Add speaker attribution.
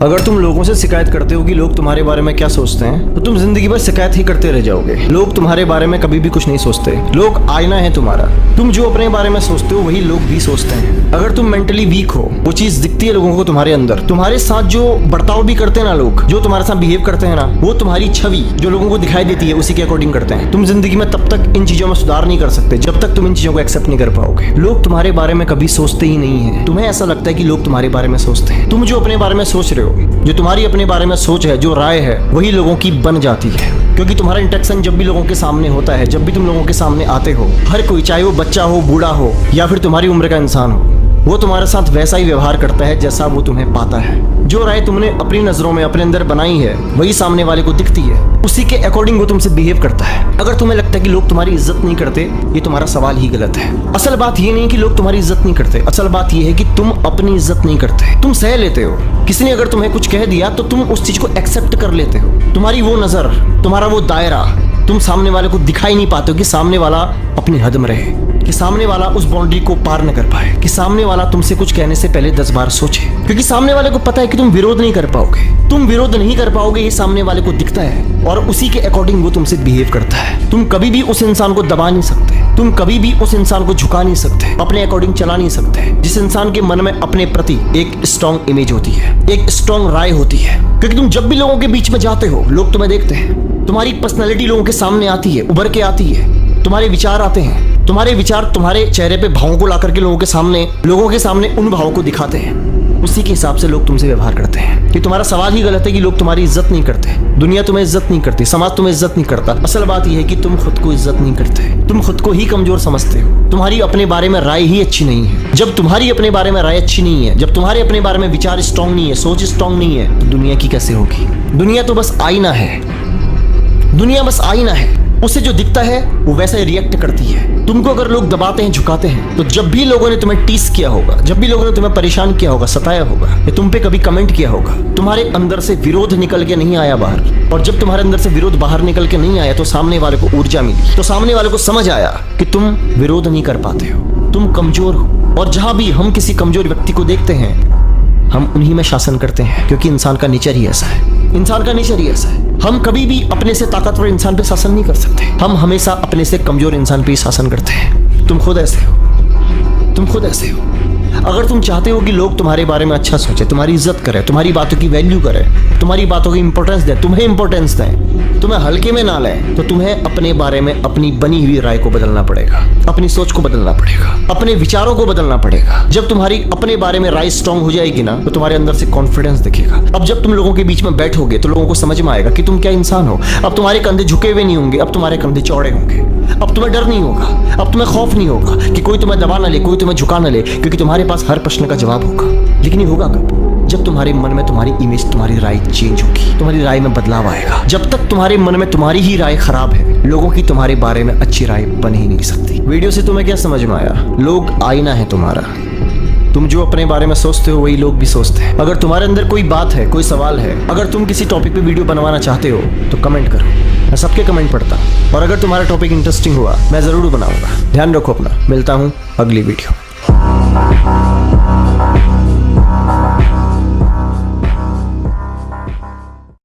Speaker 1: अगर तुम लोगों से शिकायत करते हो कि लोग तुम्हारे बारे में क्या सोचते हैं, तो तुम जिंदगी भर शिकायत ही करते रह जाओगे। लोग तुम्हारे बारे में कभी भी कुछ नहीं सोचते। लोग आईना है तुम्हारा। तुम जो अपने बारे में सोचते हो वही लोग भी सोचते हैं। अगर तुम मेंटली वीक हो, वो चीज दिखती है लोगों को तुम्हारे अंदर। तुम्हारे साथ जो बर्ताव भी करते हैं ना लोग, जो तुम्हारे साथ बिहेव करते हैं ना, वो तुम्हारी छवि जो लोगों को दिखाई देती है उसी के अकॉर्डिंग करते हैं। तुम जिंदगी में तब तक इन चीजों में सुधार नहीं कर सकते जब तक तुम इन चीजों को एक्सेप्ट नहीं कर पाओगे। लोग तुम्हारे बारे में कभी सोचते ही नहीं है। तुम्हें ऐसा लगता है कि लोग तुम्हारे बारे में सोचते हैं। तुम जो अपने बारे में सोच रहे हो, जो तुम्हारी अपने बारे में सोच है, जो राय है, वही लोगों की बन जाती है। क्योंकि तुम्हारा इंटरेक्शन जब भी लोगों के सामने होता है, जब भी तुम लोगों के सामने आते हो, हर कोई, चाहे वो बच्चा हो, बूढ़ा हो या फिर तुम्हारी उम्र का इंसान हो, वो तुम्हारे साथ वैसा ही व्यवहार करता है जैसा वो तुम्हें पाता है। जो राय तुमने अपनी नजरों में अपने अंदर बनाई है वही सामने वाले को दिखती है। उसी के अकॉर्डिंग वो तुमसे बिहेव करता है। अगर तुम्हें लगता है कि लोग तुम्हारी इज्जत नहीं करते, ये तुम्हारा सवाल ही गलत है। असल बात ये नहीं कि लोग तुम्हारी इज्जत नहीं करते। असल बात ये है कि तुम अपनी इज्जत नहीं करते। तुम सह लेते हो। किसी ने अगर तुम्हें कुछ कह दिया तो तुम उस चीज को एक्सेप्ट कर लेते हो। तुम्हारी वो नजर, तुम्हारा वो दायरा, तुम सामने वाले को दिखाई नहीं पाते हो कि सामने वाला अपनी हद में रहे, कि सामने वाला उस बाउंड्री को पार न कर पाए, कि सामने वाला तुमसे कुछ कहने से पहले 10 बार सोचे। क्योंकि सामने वाले को पता है कि तुम विरोध नहीं कर पाओगे। तुम विरोध नहीं कर पाओगे, ये सामने वाले को दिखता है और उसी के अकॉर्डिंग वो तुमसे बिहेव करता है। तुम कभी भी उस इंसान को दबा नहीं सकते। तुम कभी भी उस इंसान को झुका नहीं सकते, अपने अकॉर्डिंग चला नहीं सकते। जिस इंसान के मन में अपने प्रति एक स्ट्रॉन्ग इमेज होती है, एक स्ट्रॉन्ग राय होती है। क्योंकि तुम जब भी लोगों के बीच में जाते हो, लोग तुम्हें देखते हैं। तुम्हारी पर्सनैलिटी लोगों के सामने आती है, उभर के आती है। तुम्हारे विचार आते हैं। तुम्हारे विचार तुम्हारे चेहरे पे भावों को ला करके लोगों के सामने उन भावों को दिखाते हैं। उसी के हिसाब से लोग तुमसे व्यवहार करते हैं। कि तुम्हारा सवाल ही गलत है कि लोग तुम्हारी इज्जत नहीं करते। दुनिया तुम्हें इज्जत नहीं करती, समाज तुम्हें इज्जत नहीं करता। असल बात यह है कि तुम खुद को इज्जत नहीं करते। तुम खुद को ही कमजोर समझते हो। तुम्हारी अपने बारे में राय ही अच्छी नहीं है। जब तुम्हारी अपने बारे में राय अच्छी नहीं है, जब तुम्हारे अपने बारे में विचार स्ट्रांग नहीं है, सोच स्ट्रांग नहीं है, तो दुनिया की कैसे होगी? दुनिया तो बस आईना है। दुनिया बस आईना है। उसे जो दिखता है वो वैसा ही रिएक्ट करती है। तुमको अगर लोग दबाते हैं, झुकाते हैं, तो जब भी लोगों ने तुम्हें टीस किया होगा, जब भी लोगों ने तुम्हें परेशान किया होगा, सताया होगा, या तुम पे कभी कमेंट किया होगा, तुम्हारे अंदर से विरोध निकल के नहीं आया बाहर। और जब तुम्हारे अंदर से विरोध बाहर निकल के नहीं आया तो सामने वाले को ऊर्जा मिली, तो सामने वाले को समझ आया कि तुम विरोध नहीं कर पाते हो, तुम कमजोर हो। और जहां भी हम किसी कमजोर व्यक्ति को देखते हैं, हम उन्हीं में शासन करते हैं। क्योंकि इंसान का नेचर ही ऐसा है। इंसान का नेचर ही ऐसा है। हम कभी भी अपने से ताकतवर इंसान पे शासन नहीं कर सकते। हम हमेशा अपने से कमजोर इंसान पे ही शासन करते हैं। तुम खुद ऐसे हो। तुम खुद ऐसे हो। अगर तुम चाहते हो कि लोग तुम्हारे बारे में अच्छा सोचे, तुम्हारी इज्जत करें, तुम्हारी बातों की वैल्यू करें, तुम्हारी बातों की इंपॉर्टेंस दें, तुम्हें इंपॉर्टेंस दें, तुम्हें हल्के में ना लें, तो तुम्हें अपने बारे में अपनी बनी हुई राय को बदलना पड़ेगा, अपनी सोच को बदलना पड़ेगा, अपने विचारों को बदलना पड़ेगा। जब तुम्हारी अपने बारे में राय स्ट्रांग हो जाएगी ना, तो तुम्हारे अंदर से कॉन्फिडेंस दिखेगा। अब जब तुम लोगों के बीच में बैठोगे तो लोगों को समझ में आएगा कि तुम क्या इंसान हो। अब तुम्हारे कंधे झुके हुए नहीं होंगे, अब तुम्हारे कंधे चौड़े होंगे। अब तुम्हें डर नहीं होगा, अब तुम्हें खौफ नहीं होगा कि कोई तुम्हें दबा ना ले, कोई तुम्हें झुका ना ले, क्योंकि तुम्हारे पास हर प्रश्न का जवाब होगा। लेकिन ये होगा कब? जब तुम्हारे मन में तुम्हारी इमेज, तुम्हारी राय चेंज होगी, तुम्हारी राय में बदलाव आएगा। जब तक तुम्हारे मन में तुम्हारी ही राय खराब है, लोगों की तुम्हारे बारे में अच्छी राय बन ही नहीं सकती। वीडियो से तुम्हें क्या समझ में आया? लोग आईना है तुम्हारा। तुम जो अपने बारे में सोचते हो वही लोग भी सोचते हैं। अगर तुम्हारे अंदर कोई बात है, कोई सवाल है, अगर तुम किसी टॉपिक पे वीडियो बनवाना चाहते हो तो कमेंट करो। मैं सबके कमेंट पढ़ता हूँ। और अगर तुम्हारा टॉपिक इंटरेस्टिंग हुआ, मैं जरूर बनाऊंगा। ध्यान रखो अपना। मिलता हूँ अगली वीडियो।